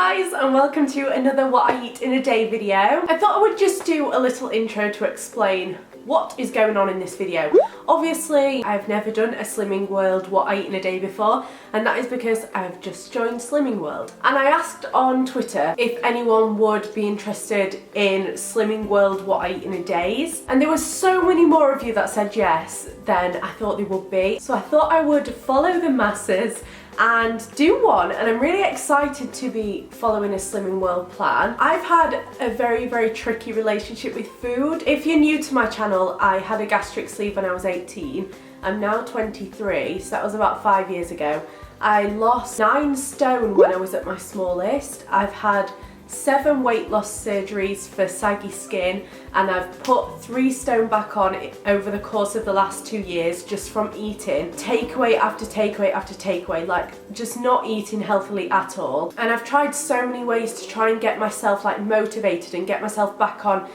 guys, and welcome to another What I Eat in a Day video. I thought I would just do a little intro to explain what is going on in this video. Obviously, I've never done a Slimming World What I Eat in a Day before, and that is because I've just joined Slimming World. And I asked on Twitter if anyone would be interested in Slimming World What I Eat in a Days, and there were so many more of you that said yes than I thought they would be. So I thought I would follow the masses and do one, and I'm really excited to be following a Slimming World plan. I've had a very tricky relationship with food. If you're new to my channel, I had a gastric sleeve when I was 18. I'm now 23, so that was about 5 years ago. I lost 9 stone when I was at my smallest. I've had 7 weight loss surgeries for saggy skin, and I've put 3 stone back on over the course of the last 2 years just from eating takeaway after takeaway after takeaway, like just not eating healthily at all. And I've tried so many ways to try and get myself like motivated and get myself back on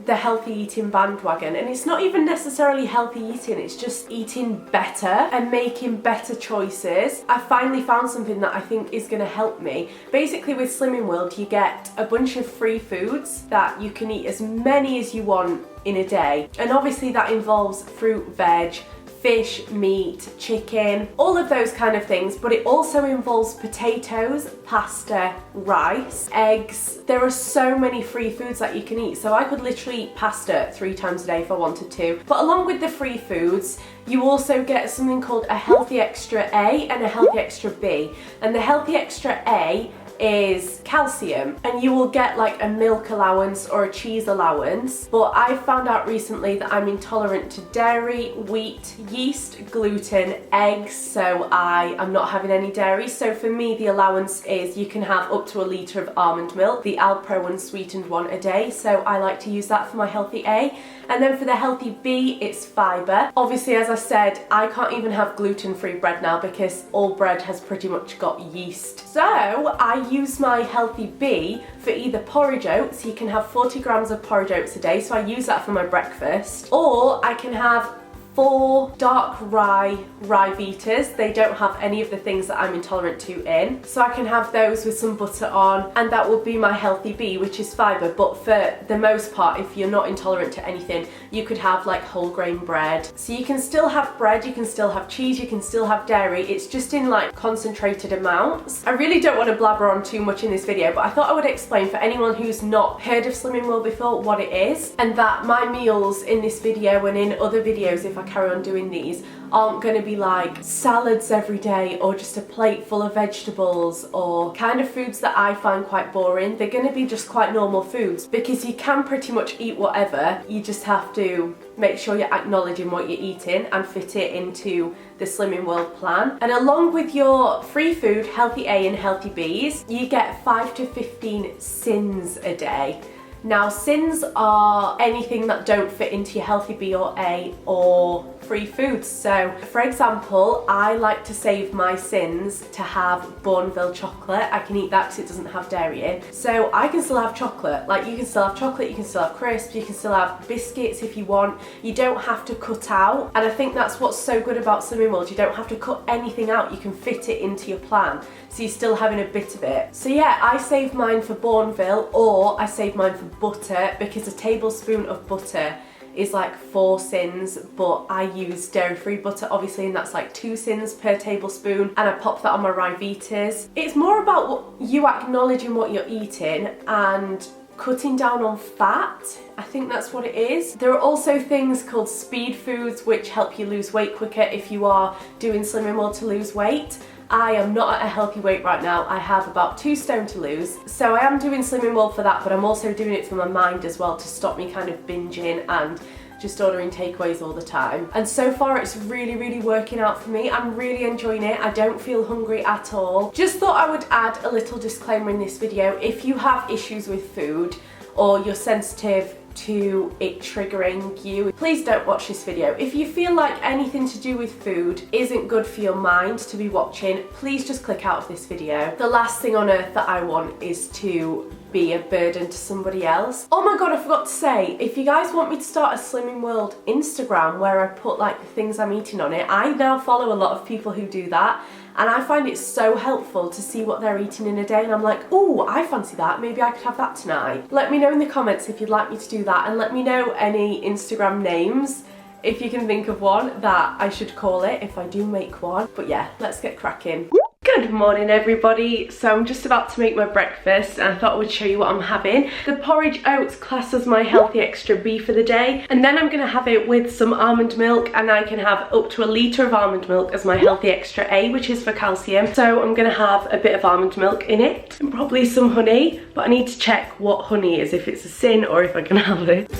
the healthy eating bandwagon, and it's not even necessarily healthy eating, it's just eating better and making better choices. I finally found something that I think is going to help me. Basically with Slimming World you get a bunch of free foods that you can eat as many as you want in a day, and obviously that involves fruit, veg, fish, meat, chicken, all of those kind of things, but it also involves potatoes, pasta, rice, eggs. There are so many free foods that you can eat, so I could literally eat pasta 3 times a day if I wanted to. But along with the free foods, you also get something called a Healthy Extra A and a Healthy Extra B. And the Healthy Extra A is calcium, and you will get like a milk allowance or a cheese allowance, but I found out recently that I'm intolerant to dairy, wheat, yeast, gluten, eggs, so I am not having any dairy. So for me the allowance is you can have up to 1 litre of almond milk, the Alpro unsweetened one, a day, so I like to use that for my healthy A. And then for the healthy B, it's fibre. Obviously, as I said, I can't even have gluten-free bread now because all bread has pretty much got yeast. So I use my healthy B for either porridge oats. You can have 40 grams of porridge oats a day, so I use that for my breakfast. Or I can have 4 dark rye Vitas. They don't have any of the things that I'm intolerant to in, so I can have those with some butter on, and that will be my healthy B, which is fibre. But for the most part, if you're not intolerant to anything, you could have like whole grain bread. So you can still have bread, you can still have cheese, you can still have dairy, it's just in like concentrated amounts. I really don't want to blabber on too much in this video, but I thought I would explain for anyone who's not heard of Slimming World before what it is, and that my meals in this video and in other videos, if I carry on doing these, aren't going to be like salads every day or just a plate full of vegetables or kind of foods that I find quite boring. They're going to be just quite normal foods, because you can pretty much eat whatever. You just have to make sure you're acknowledging what you're eating and fit it into the Slimming World plan. And along with your free food, healthy A and healthy Bs, you get 5 to 15 syns a day. Now, syns are anything that don't fit into your healthy B or A or free foods. So for example, I like to save my syns to have Bourneville chocolate. I can eat that because it doesn't have dairy in. So I can still have chocolate. Like, you can still have chocolate, you can still have crisps, you can still have biscuits if you want. You don't have to cut out. And I think that's what's so good about Slimming World. You don't have to cut anything out. You can fit it into your plan, so you're still having a bit of it. So yeah, I save mine for Bourneville, or I save mine for butter, because a tablespoon of butter is like 4 syns, but I use dairy-free butter obviously, and that's like 2 syns per tablespoon, and I pop that on my rye Vitas. It's more about you acknowledging what you're eating and cutting down on fat. I think that's what it is. There are also things called speed foods which help you lose weight quicker if you are doing Slimming World to lose weight. I am not at a healthy weight right now. I have about 2 stone to lose, so I am doing Slimming World for that, but I'm also doing it for my mind as well, to stop me kind of binging and just ordering takeaways all the time. And so far it's really working out for me. I'm really enjoying it. I don't feel hungry at all. Just thought I would add a little disclaimer in this video. If you have issues with food or you're sensitive to it triggering you, please don't watch this video. If you feel like anything to do with food isn't good for your mind to be watching, please just click out of this video. The last thing on earth that I want is to be a burden to somebody else. Oh my god, I forgot to say, if you guys want me to start a Slimming World Instagram where I put like the things I'm eating on it, I now follow a lot of people who do that, and I find it so helpful to see what they're eating in a day, and I'm like, oh, I fancy that, maybe I could have that tonight. Let me know in the comments if you'd like me to do that, and let me know any Instagram names if you can think of one that I should call it if I do make one. But yeah, let's get cracking. Good morning everybody. So I'm just about to make my breakfast and I thought I would show you what I'm having. The porridge oats class as my healthy extra B for the day, and then I'm going to have it with some almond milk, and I can have up to a litre of almond milk as my healthy extra A, which is for calcium. So I'm going to have a bit of almond milk in it and probably some honey, but I need to check what honey is, if it's a syn or if I can have it.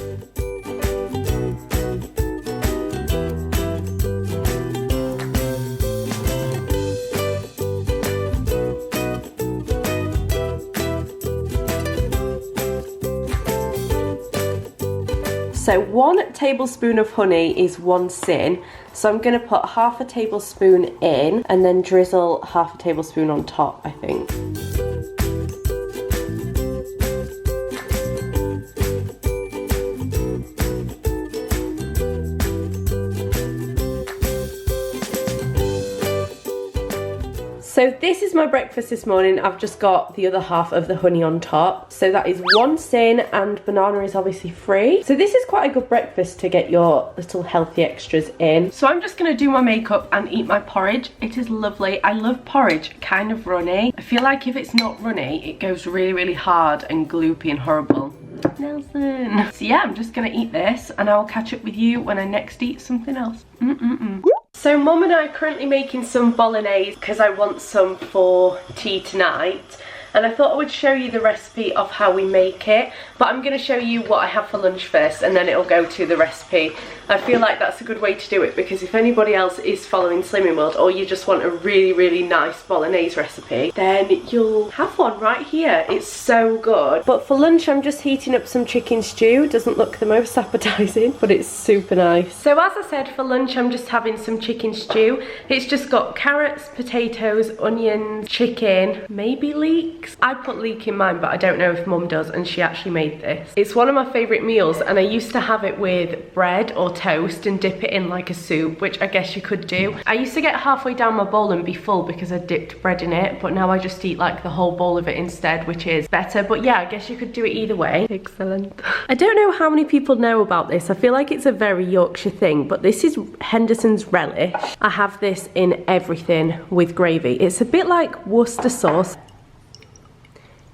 So 1 tablespoon of honey is 1 syn. So I'm going to put half a tablespoon in and then drizzle half a tablespoon on top, I think. So this is my breakfast this morning. I've just got the other half of the honey on top. So that is 1 syn, and banana is obviously free. So this is quite a good breakfast to get your little healthy extras in. So I'm just gonna do my makeup and eat my porridge. It is lovely. I love porridge, kind of runny. I feel like if it's not runny, it goes really, really hard and gloopy and horrible. Nelson. So yeah, I'm just gonna eat this and I will catch up with you when I next eat something else. So Mum and I are currently making some bolognese because I want some for tea tonight. And I thought I would show you the recipe of how we make it, but I'm going to show you what I have for lunch first and then it'll go to the recipe. I feel like that's a good way to do it, because if anybody else is following Slimming World or you just want a really, really nice bolognese recipe, then you'll have one right here. It's so good. But for lunch I'm just heating up some chicken stew. Doesn't look the most appetizing, but it's super nice. So as I said, for lunch I'm just having some chicken stew. It's just got carrots, potatoes, onions, chicken, maybe leeks. I put leek in mine, but I don't know if Mum does, and she actually made this. It's one of my favourite meals, and I used to have it with bread or toast and dip it in like a soup, which I guess you could do. I used to get halfway down my bowl and be full because I dipped bread in it, but now I just eat like the whole bowl of it instead, which is better. But yeah, I guess you could do it either way. Excellent. I don't know how many people know about this. I feel like it's a very Yorkshire thing, but this is Henderson's relish. I have this in everything with gravy. It's a bit like Worcester sauce.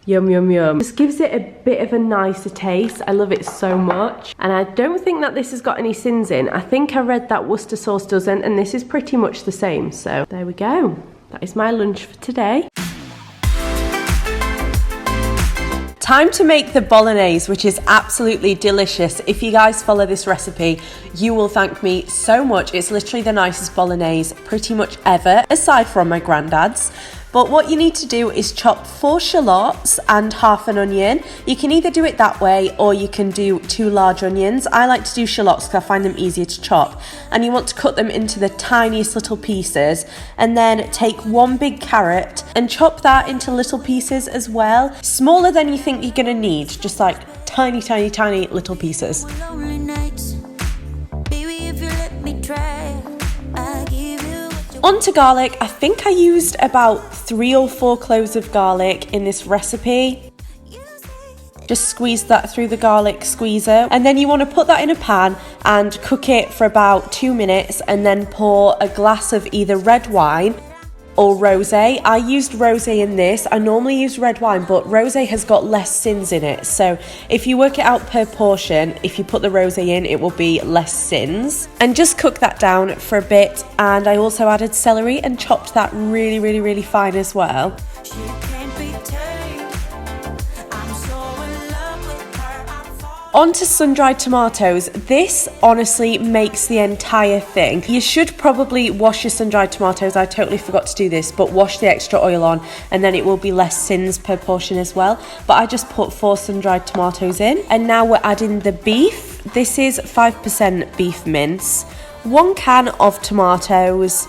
Yum, yum, yum. Just gives it a bit of a nicer taste. I love it so much. And I don't think that this has got any syns in. I think I read that Worcester sauce doesn't, and this is pretty much the same. So there we go. That is my lunch for today. Time to make the bolognese, which is absolutely delicious. If you guys follow this recipe, you will thank me so much. It's literally the nicest bolognese pretty much ever, aside from my granddad's. But what you need to do is chop 4 shallots and half an onion. You can either do it that way or you can do 2 large onions. I like to do shallots because I find them easier to chop. And you want to cut them into the tiniest little pieces, and then take 1 big carrot and chop that into little pieces as well. Smaller than you think you're gonna need, just like tiny, tiny, tiny little pieces. Onto garlic. I think I used about 3 or 4 cloves of garlic in this recipe. Just squeeze that through the garlic squeezer, and then you want to put that in a pan and cook it for about 2 minutes, and then pour a glass of either red wine or rosé. I used rosé in this. I normally use red wine, but rosé has got less syns in it. So if you work it out per portion, if you put the rosé in, it will be less syns. And just cook that down for a bit. And I also added celery and chopped that really, really, really fine as well. On to sun-dried tomatoes. This honestly makes the entire thing. You should probably wash your sun-dried tomatoes. I totally forgot to do this, but wash the extra oil on and then it will be less syns per portion as well. But I just put 4 sun-dried tomatoes in. And now we're adding the beef. This is 5% beef mince, 1 can of tomatoes,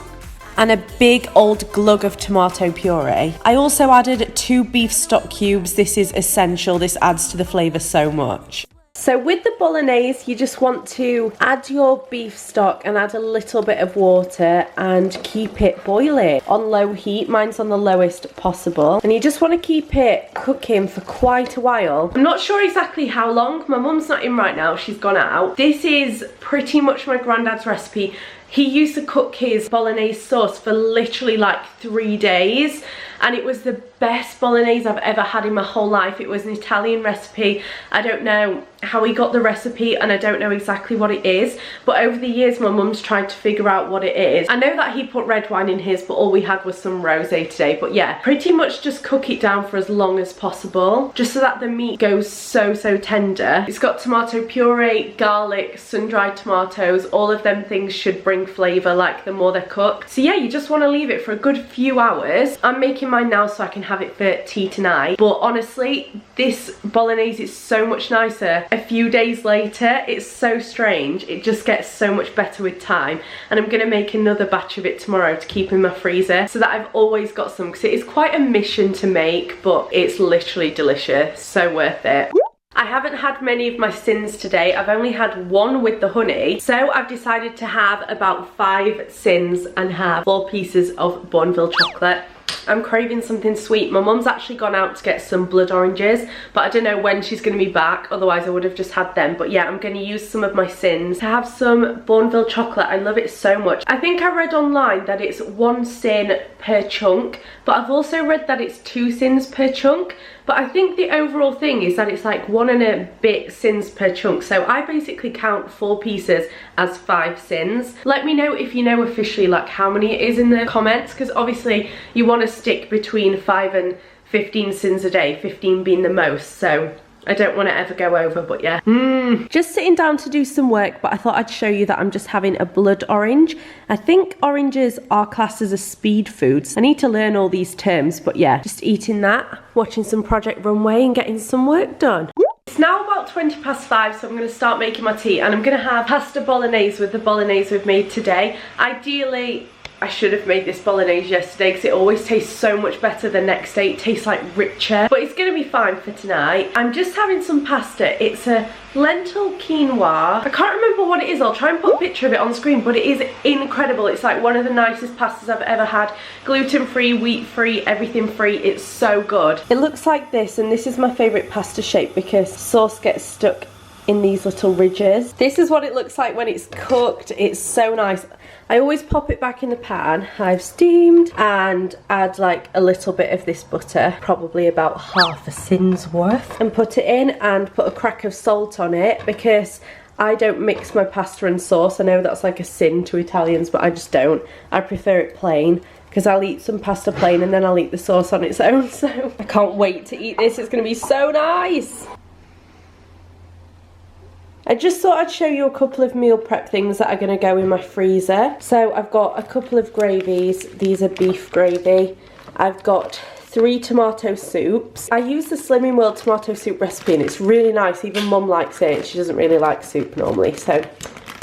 and a big old glug of tomato puree. I also added 2 beef stock cubes. This is essential. This adds to the flavour so much. So with the bolognese, you just want to add your beef stock and add a little bit of water and keep it boiling on low heat. Mine's on the lowest possible. And you just want to keep it cooking for quite a while. I'm not sure exactly how long. My mum's not in right now, she's gone out. This is pretty much my granddad's recipe. He used to cook his bolognese sauce for literally like 3 days, and it was the best bolognese I've ever had in my whole life. It was an Italian recipe. I don't know how he got the recipe and I don't know exactly what it is, but over the years my mum's tried to figure out what it is. I know that he put red wine in his, but all we had was some rosé today. But yeah, pretty much just cook it down for as long as possible, just so that the meat goes so tender. It's got tomato puree, garlic, sun-dried tomatoes. All of them things should bring flavour like the more they're cooked. So yeah, you just want to leave it for a good few hours. I'm making mine now so I can have it for tea tonight, but honestly this bolognese is so much nicer a few days later. It's so strange, it just gets so much better with time. And I'm gonna make another batch of it tomorrow to keep in my freezer so that I've always got some, because it is quite a mission to make, but it's literally delicious, so worth it. I haven't had many of my syns today. I've only had one with the honey, so I've decided to have about 5 syns and have 4 pieces of Bournville chocolate. I'm craving something sweet. My mum's actually gone out to get some blood oranges, but I don't know when she's going to be back, otherwise I would have just had them. But yeah, I'm going to use some of my syns to have some Bournville chocolate. I love it so much. I think I read online that it's 1 syn per chunk, but I've also read that it's 2 syns per chunk. But I think the overall thing is that it's like 1 and a bit syns per chunk. So I basically count 4 pieces as 5 syns. Let me know if you know officially like how many it is in the comments, because obviously you want to stick between 5 and 15 syns a day, 15 being the most. So I don't want to ever go over, but yeah. Just sitting down to do some work, but I thought I'd show you that I'm just having a blood orange. I think oranges are classed as a speed food. I need to learn all these terms, but yeah, just eating that, watching some Project Runway and getting some work done. It's now about 5:20, so I'm going to start making my tea, and I'm going to have pasta bolognese with the bolognese we've made today. Ideally, I should have made this bolognese yesterday because it always tastes so much better the next day. It tastes like richer, but it's going to be fine for tonight. I'm just having some pasta. It's a lentil quinoa. I can't remember what it is. I'll try and put a picture of it on screen, but it is incredible. It's like one of the nicest pastas I've ever had. Gluten-free, wheat-free, everything free. It's so good. It looks like this, and this is my favourite pasta shape because sauce gets stuck in these little ridges. This is what it looks like when it's cooked. It's so nice. I always pop it back in the pan I've steamed and add like a little bit of this butter, probably about half a syn's worth, and put it in and put a crack of salt on it because I don't mix my pasta and sauce. I know that's like a sin to Italians, but I just don't. I prefer it plain because I'll eat some pasta plain and then I'll eat the sauce on its own. So I can't wait to eat this. It's going to be so nice. I just thought I'd show you a couple of meal prep things that are going to go in my freezer. So I've got a couple of gravies. These are beef gravy. I've got 3 tomato soups. I use the Slimming World tomato soup recipe and it's really nice. Even Mum likes it. She doesn't really like soup normally, so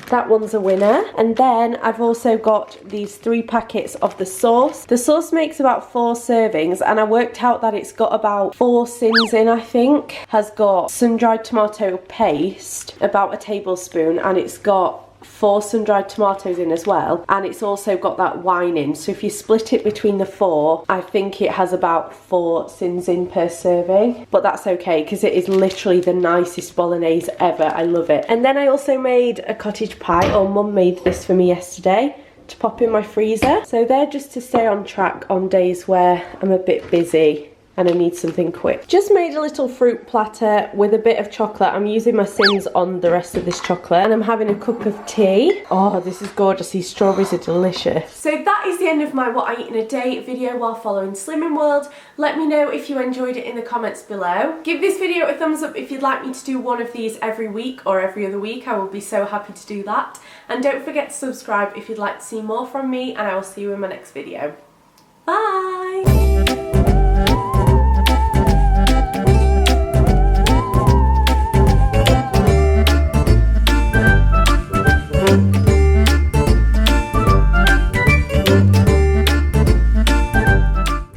that one's a winner. And then I've also got these 3 packets of the sauce. The sauce makes about 4 servings and I worked out that it's got about 4 syns in, I think. Has got sun-dried tomato paste, about a tablespoon, and it's got 4 sun-dried tomatoes in as well, and it's also got that wine in. So if you split it between the 4, I think it has about 4 syns in per serving, but that's okay because it is literally the nicest bolognese ever. I love it. And then I also made a cottage pie, or Mum made this for me yesterday to pop in my freezer. So they're just to stay on track on days where I'm a bit busy and I need something quick. Just made a little fruit platter with a bit of chocolate. I'm using my syns on the rest of this chocolate, and I'm having a cup of tea. Oh, this is gorgeous. These strawberries are delicious. So that is the end of my what I eat in a day video while following Slimming World. Let me know if you enjoyed it in the comments below. Give this video a thumbs up if you'd like me to do one of these every week or every other week. I will be so happy to do that. And don't forget to subscribe if you'd like to see more from me, and I will see you in my next video.